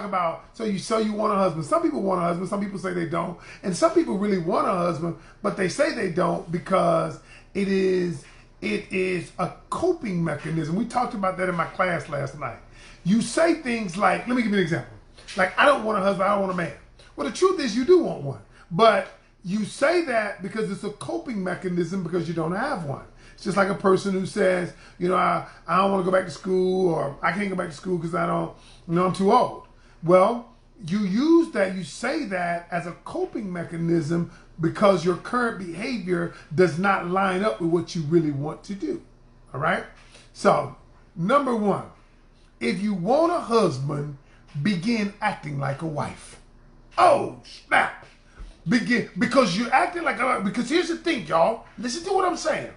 about, so you want a husband. Some people want a husband, some people say they don't. And some people really want a husband, but they say they don't because it is a coping mechanism. We talked about that in my class last night. You say things like, let me give you an example. Like, I don't want a husband, I don't want a man. Well, the truth is you do want one. But you say that because it's a coping mechanism because you don't have one. It's just like a person who says, you know, I don't want to go back to school, or I can't go back to school because I'm too old. Well, you use that, you say that as a coping mechanism because your current behavior does not line up with what you really want to do. All right? So, number one, if you want a husband, begin acting like a wife. Oh, snap. Because you're acting like a wife. Because here's the thing, y'all. Listen to what I'm saying.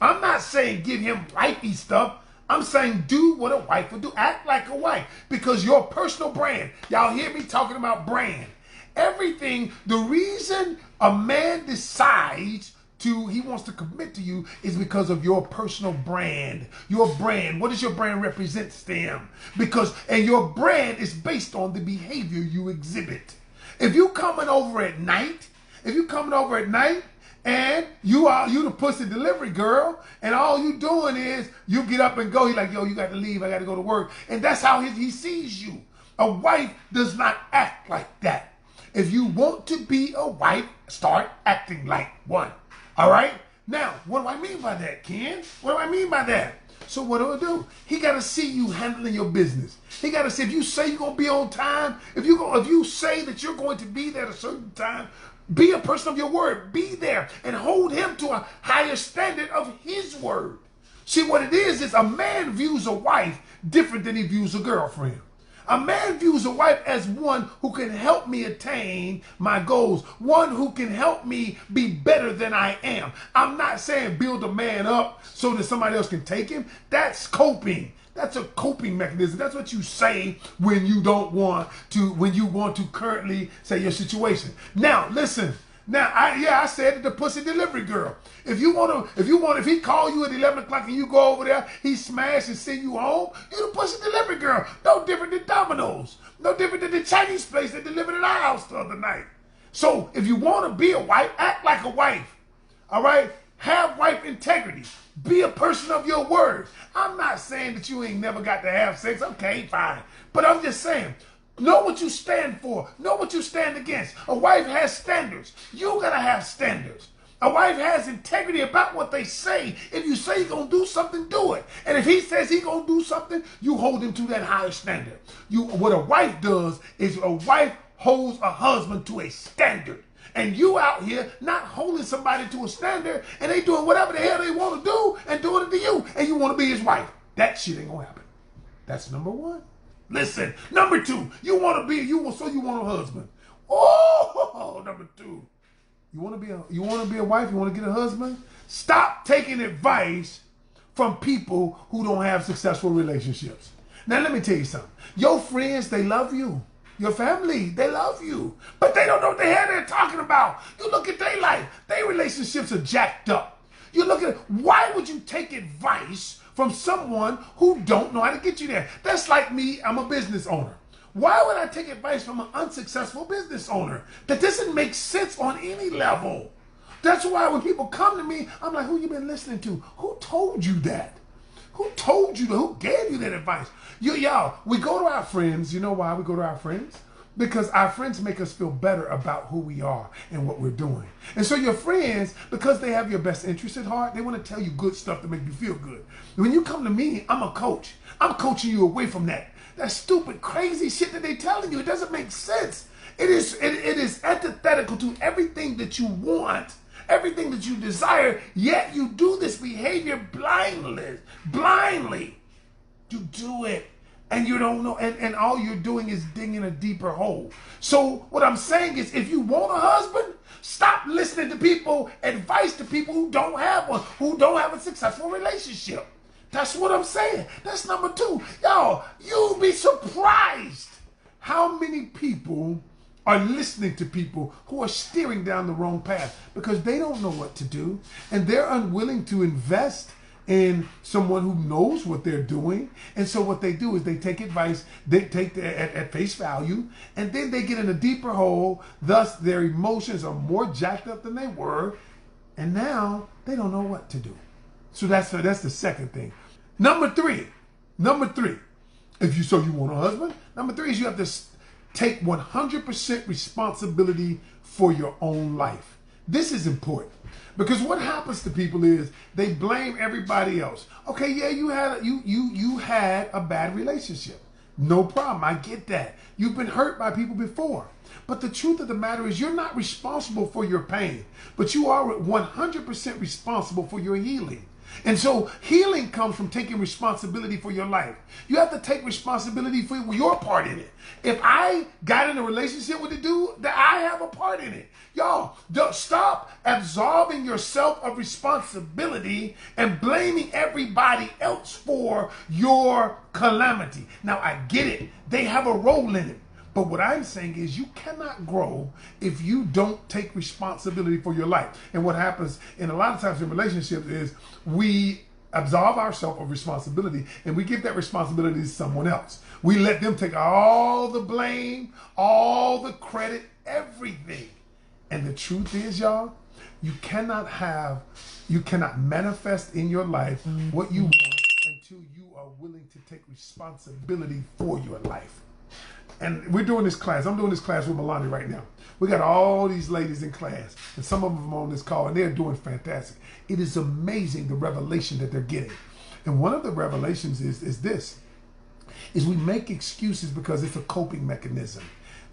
I'm not saying give him wifey stuff. I'm saying do what a wife would do. Act like a wife. Because your personal brand. Y'all hear me talking about brand. Everything, the reason a man decides he wants to commit to you is because of your personal brand. Your brand. What does your brand represent to them? And your brand is based on the behavior you exhibit. If you coming over at night, and you the pussy delivery girl, and all you doing is you get up and go. He's like, yo, you got to leave. I got to go to work. And that's how he sees you. A wife does not act like that. If you want to be a wife, start acting like one. All right? Now, what do I mean by that, Ken? What do I mean by that? So what do? He got to see you handling your business. He got to see, if you say you're going to be on time, if you say that you're going to be there at a certain time, be a person of your word. Be there and hold him to a higher standard of his word. See, what it is a man views a wife different than he views a girlfriend. A man views a wife as one who can help me attain my goals, one who can help me be better than I am. I'm not saying build a man up so that somebody else can take him. That's coping. That's a coping mechanism. That's what you say when you want to currently say your situation. Now, listen. Now, I said it, the pussy delivery girl. If he call you at 11 o'clock and you go over there, he smash and send you home, you the pussy delivery girl. No different than Domino's. No different than the Chinese place that delivered at our house the other night. So, if you want to be a wife, act like a wife. All right? Have wife integrity. Be a person of your word. I'm not saying that you ain't never got to have sex. Okay, fine. But I'm just saying, know what you stand for. Know what you stand against. A wife has standards. You gotta have standards. A wife has integrity about what they say. If you say you're gonna do something, do it. And if he says he's gonna do something, you hold him to that higher standard. What a wife does is a wife holds a husband to a standard. And you out here not holding somebody to a standard, and they doing whatever the hell they want to do and doing it to you, and you want to be his wife. That shit ain't gonna happen. That's number one. Listen, number two, you want a husband. Oh, number two, you want to be a wife, you want to get a husband? Stop taking advice from people who don't have successful relationships. Now, let me tell you something. Your friends, they love you. Your family, they love you. But they don't know what the hell they're talking about. You look at their life. Their relationships are jacked up. You look at, why would you take advice from someone who don't know how to get you there? That's like me, I'm a business owner. Why would I take advice from an unsuccessful business owner? That doesn't make sense on any level. That's why when people come to me, I'm like, who you been listening to? Who told you that? Who told you that? Who gave you that advice? Y'all, we go to our friends. You know why we go to our friends? Because our friends make us feel better about who we are and what we're doing. And so your friends, because they have your best interest at heart, they want to tell you good stuff to make you feel good. When you come to me, I'm a coach. I'm coaching you away from that stupid, crazy shit that they're telling you. It doesn't make sense. It is antithetical to everything that you want, everything that you desire, yet you do this behavior blindly. You do it. And you don't know, and all you're doing is digging a deeper hole. So what I'm saying is, if you want a husband, stop listening to advice to people who don't have one, who don't have a successful relationship. That's what I'm saying. That's number two. Y'all, you'll be surprised how many people are listening to people who are steering down the wrong path because they don't know what to do, and they're unwilling to invest in someone who knows what they're doing. And so what they do is they take advice, they take at face value, and then they get in a deeper hole. Thus, their emotions are more jacked up than they were. And now they don't know what to do. So that's the second thing. Number three, if you want a husband, number three is you have to take 100% responsibility for your own life. This is important because what happens to people is they blame everybody else. Okay, yeah, you had a bad relationship. No problem, I get that. You've been hurt by people before. But the truth of the matter is you're not responsible for your pain, but you are 100% responsible for your healing. And so healing comes from taking responsibility for your life. You have to take responsibility for your part in it. If I got in a relationship with a dude, that I have a part in it. Y'all, don't stop absolving yourself of responsibility and blaming everybody else for your calamity. Now, I get it. They have a role in it. But what I'm saying is you cannot grow if you don't take responsibility for your life. And what happens in a lot of times in relationships is we absolve ourselves of responsibility and we give that responsibility to someone else. We let them take all the blame, all the credit, everything. And the truth is, y'all, you cannot manifest in your life what you want until you are willing to take responsibility for your life. And we're doing this class. I'm doing this class with Melanie right now. We got all these ladies in class, and some of them on this call, and they're doing fantastic. It is amazing the revelation that they're getting. And one of the revelations is this, is we make excuses because it's a coping mechanism.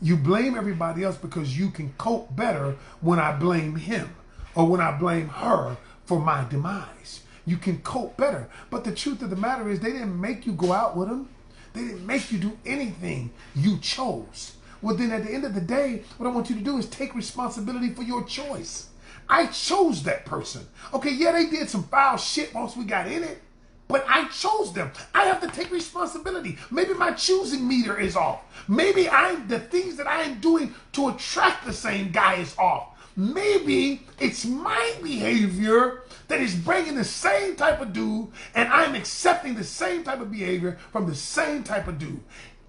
You blame everybody else because you can cope better when I blame him or when I blame her for my demise. You can cope better. But the truth of the matter is they didn't make you go out with them. They didn't make you do anything. You chose. Well, then at the end of the day, what I want you to do is take responsibility for your choice. I chose that person. Okay, yeah, they did some foul shit once we got in it, but I chose them. I have to take responsibility. Maybe my choosing meter is off. Maybe the things that I am doing to attract the same guy is off. Maybe it's my behavior that is bringing the same type of dude and I'm accepting the same type of behavior from the same type of dude.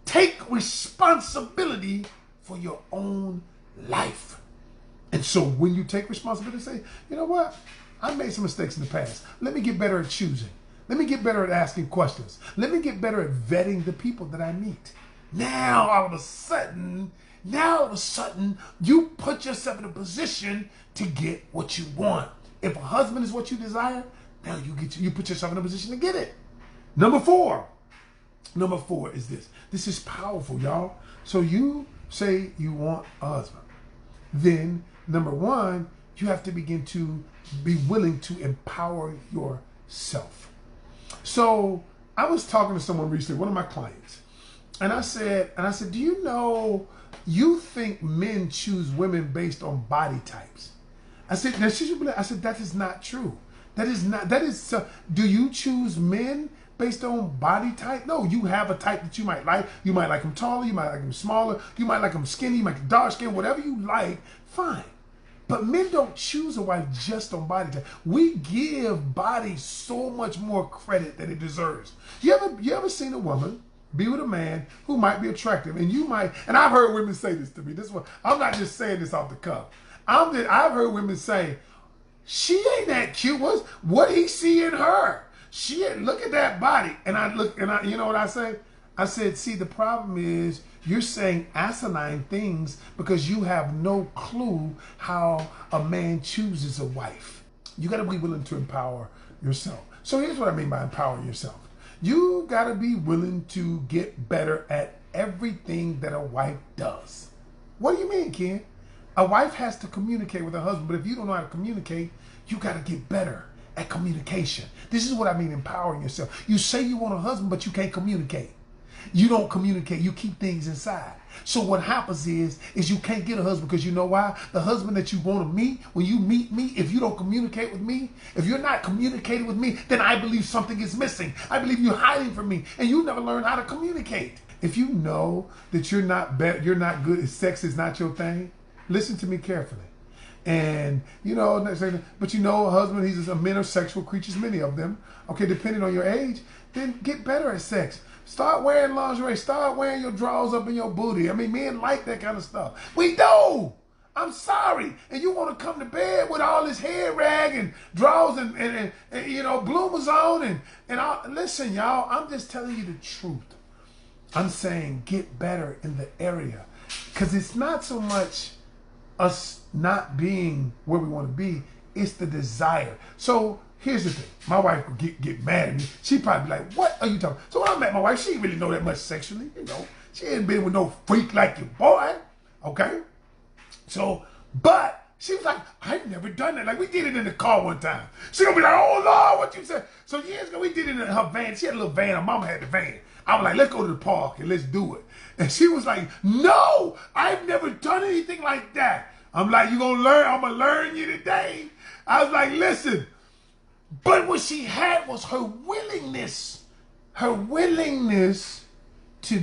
Take responsibility for your own life. And so when you take responsibility, say, you know what? I made some mistakes in the past. Let me get better at choosing. Let me get better at asking questions. Let me get better at vetting the people that I meet. Now, all of a sudden, you put yourself in a position to get what you want. If a husband is what you desire, now you put yourself in a position to get it. Number four is this. This is powerful, y'all. So you say you want a husband. Then, number one, you have to begin to be willing to empower yourself. So I was talking to someone recently, one of my clients, and I said, do you know you think men choose women based on body types? I said, that is not true. Do you choose men based on body type? No, you have a type that you might like. You might like them taller, you might like them smaller, you might like them skinny, you might like dark skin, whatever you like, fine. But men don't choose a wife just on body type. We give body so much more credit than it deserves. You ever seen a woman be with a man who might be attractive, and I've heard women say this to me. I'm not just saying this off the cuff. I've heard women say, she ain't that cute. What he see in her? Look at that body. And you know what I say? I said, see, the problem is you're saying asinine things because you have no clue how a man chooses a wife. You got to be willing to empower yourself. So here's what I mean by empowering yourself. You got to be willing to get better at everything that a wife does. What do you mean, Ken? A wife has to communicate with her husband, but if you don't know how to communicate, you got to get better at communication. This is what I mean, empowering yourself. You say you want a husband, but you can't communicate. You don't communicate. You keep things inside. So what happens is you can't get a husband because you know why? The husband that you want to meet, when you meet me, if you don't communicate with me, if you're not communicating with me, then I believe something is missing. I believe you're hiding from me, and you never learn how to communicate. If you know that you're not good, sex is not your thing, listen to me carefully. And, you know, but you know, a husband, men are sexual creatures, many of them. Okay, depending on your age, then get better at sex. Start wearing lingerie. Start wearing your drawers up in your booty. I mean, men like that kind of stuff. We do. I'm sorry. And you want to come to bed with all this hair rag and drawers and you know, bloomers on and all. Listen, y'all, I'm just telling you the truth. I'm saying get better in the area. Because it's not so much us not being where we want to be. It's the desire. So here's the thing. My wife would get mad at me. She'd probably be like, what are you talking about? So when I met my wife, she didn't really know that much sexually. You know, she hadn't been with no freak like your boy. Okay? So, but she was like, I've never done that. Like, we did it in the car one time. She gonna be like, oh, Lord, what you said? So years ago, we did it in her van. She had a little van. Her mama had the van. I was like, let's go to the park and let's do it. And she was like, no, I've never done anything like that. I'm like, you gonna learn? I'm gonna learn you today. I was like, listen. But what she had was her willingness to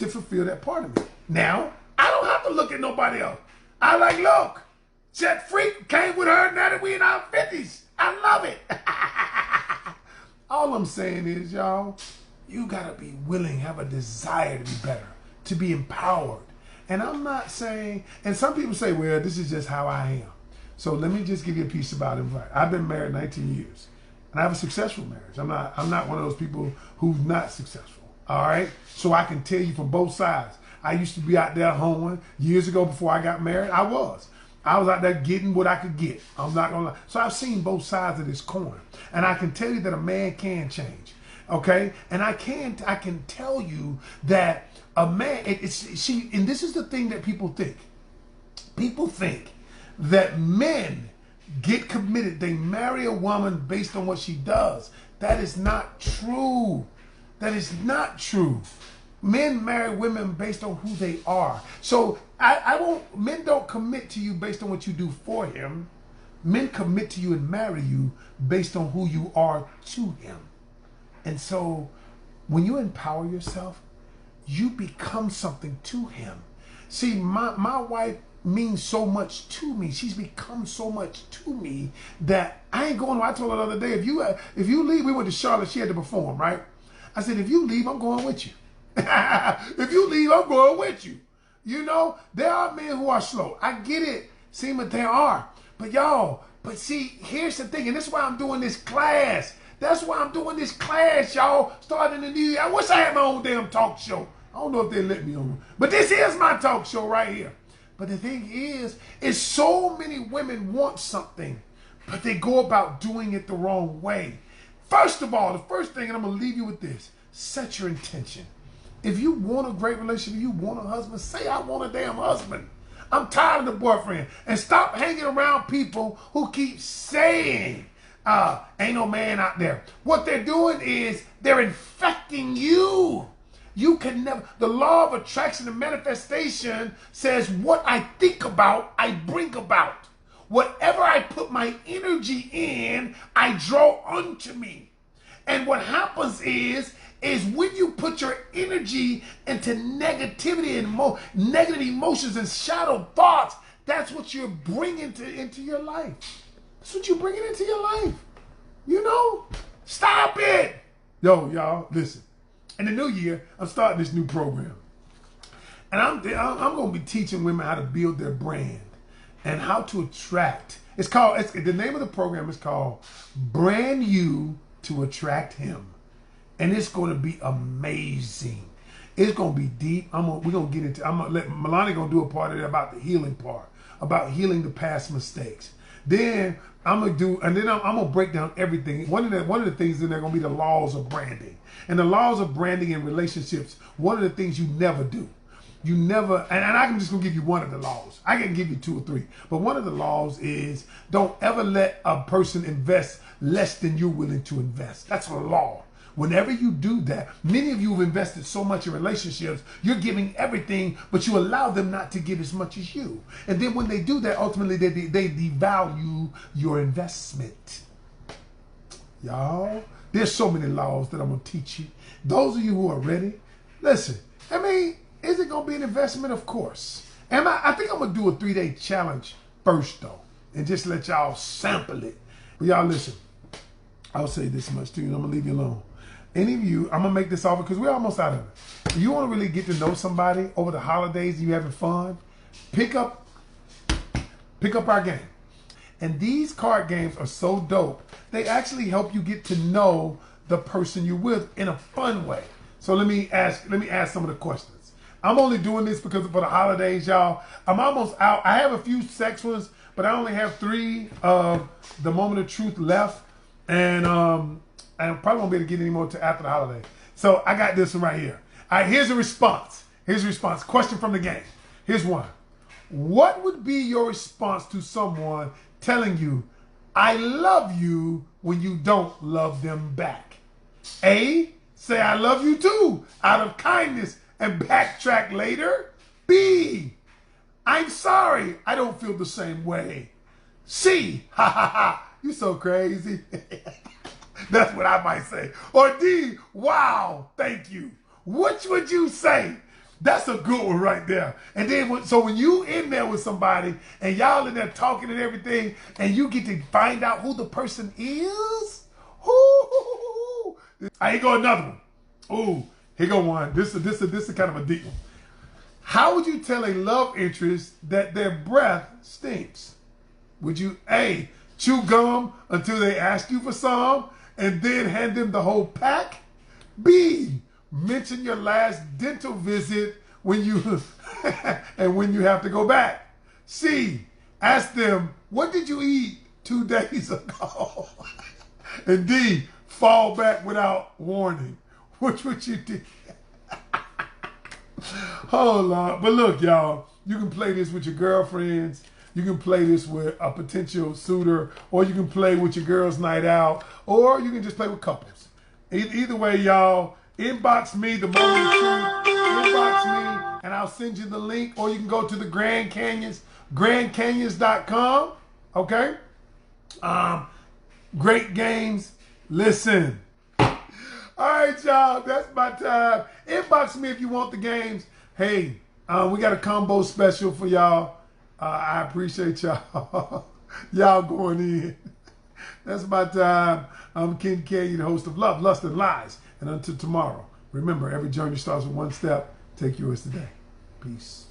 fulfill that part of me. Now, I don't have to look at nobody else. I like, look, Chet Freak came with her now that we in our 50s. I love it. All I'm saying is, y'all, you gotta be willing, have a desire to be better, to be empowered. And I'm not saying, and some people say, well, this is just how I am. So let me just give you a piece about it. I've been married 19 years, and I have a successful marriage. I'm not one of those people who's not successful. All right? So I can tell you from both sides. I used to be out there hoeing years ago before I got married. I was out there getting what I could get. I'm not gonna lie. So I've seen both sides of this coin, and I can tell you that a man can change. Okay, and I can tell you that a man. And this is the thing that people think. People think that men get committed. They marry a woman based on what she does. That is not true. That is not true. Men marry women based on who they are. So men don't commit to you based on what you do for him. Men commit to you and marry you based on who you are to him. And so when you empower yourself, you become something to him. See, my wife means so much to me. She's become so much to me that I ain't going. I told her the other day, if you leave, we went to Charlotte, she had to perform, right? I said, if you leave, I'm going with you. If you leave, I'm going with you. You know, there are men who are slow. I get it. See, but there are. But y'all, see, here's the thing, and this is why I'm doing this class. That's why I'm doing this class, y'all, starting the new year. I wish I had my own damn talk show. I don't know if they let me on. But this is my talk show right here. But the thing is so many women want something, but they go about doing it the wrong way. First of all, the first thing, and I'm going to leave you with this, set your intention. If you want a great relationship, you want a husband, say, I want a damn husband. I'm tired of the boyfriend. And stop hanging around people who keep saying, ain't no man out there. What they're doing is they're infecting you. You can never, the law of attraction and manifestation says what I think about, I bring about. Whatever I put my energy in, I draw unto me. And what happens is when you put your energy into negativity and negative emotions and shadow thoughts, that's what you're bringing into your life. That's what you're bringing into your life. You know? Stop it. Yo, y'all, listen. In the new year, I'm starting this new program. And I'm going to be teaching women how to build their brand and how to attract. The name of the program is called Brand You to Attract Him. And it's going to be amazing. It's going to be deep. I'm going to let Melanie do a part of it about the healing part, about healing the past mistakes. Then I'm going to break down everything. One of the things in there going to be the laws of branding. And the laws of branding in relationships, one of the things you never do. You never, and I'm just going to give you one of the laws. I can give you 2 or 3. But one of the laws is don't ever let a person invest less than you're willing to invest. That's a law. Whenever you do that, many of you have invested so much in relationships, you're giving everything, but you allow them not to give as much as you. And then when they do that, ultimately they devalue your investment. Y'all, there's so many laws that I'm going to teach you. Those of you who are ready, listen, I mean, is it going to be an investment? Of course. I think I'm going to do a 3-day challenge first, though. and just let y'all sample it. But y'all listen, I'll say this much to you, and I'm gonna leave you alone. Any of you, I'm gonna make this offer because we're almost out of it. If you wanna really get to know somebody over the holidays and you having fun, pick up our game. And these card games are so dope. They actually help you get to know the person you're with in a fun way. So let me ask some of the questions. I'm only doing this because for the holidays, y'all. I'm almost out. I have a few sex ones, but I only have 3 of the moment of truth left. And I probably won't be able to get any more till after the holiday. So I got this one right here. All right, here's a response. Here's a response. Question from the game. Here's one. What would be your response to someone telling you, I love you, when you don't love them back? A, say I love you too, out of kindness and backtrack later. B, I'm sorry, I don't feel the same way. C, ha ha ha, you so crazy. That's what I might say. Or D, wow, thank you. Which would you say? That's a good one right there. And then, so when you in there with somebody and y'all in there talking and everything, and you get to find out who the person is, here go another one. Ooh, here go one. This is kind of a deep one. How would you tell a love interest that their breath stinks? Would you A, chew gum until they ask you for some and then hand them the whole pack? B, mention your last dental visit when you and when you have to go back. C, ask them, what did you eat 2 days ago? And D, fall back without warning. Which would you do? Hold on. But look, y'all, you can play this with your girlfriends. You can play this with a potential suitor, or you can play with your girls' night out, or you can just play with couples. Either way, y'all, inbox me, the moment of truth. Inbox me, and I'll send you the link, or you can go to the Grand Canyons, grandcanyons.com. Okay? Great games. Listen. All right, y'all, that's my time. Inbox me if you want the games. Hey, we got a combo special for y'all. I appreciate y'all. Y'all going in. That's my time. I'm Ken Canion, host of Love, Lust, and Lies. And until tomorrow, remember, every journey starts with one step. Take yours today. Peace.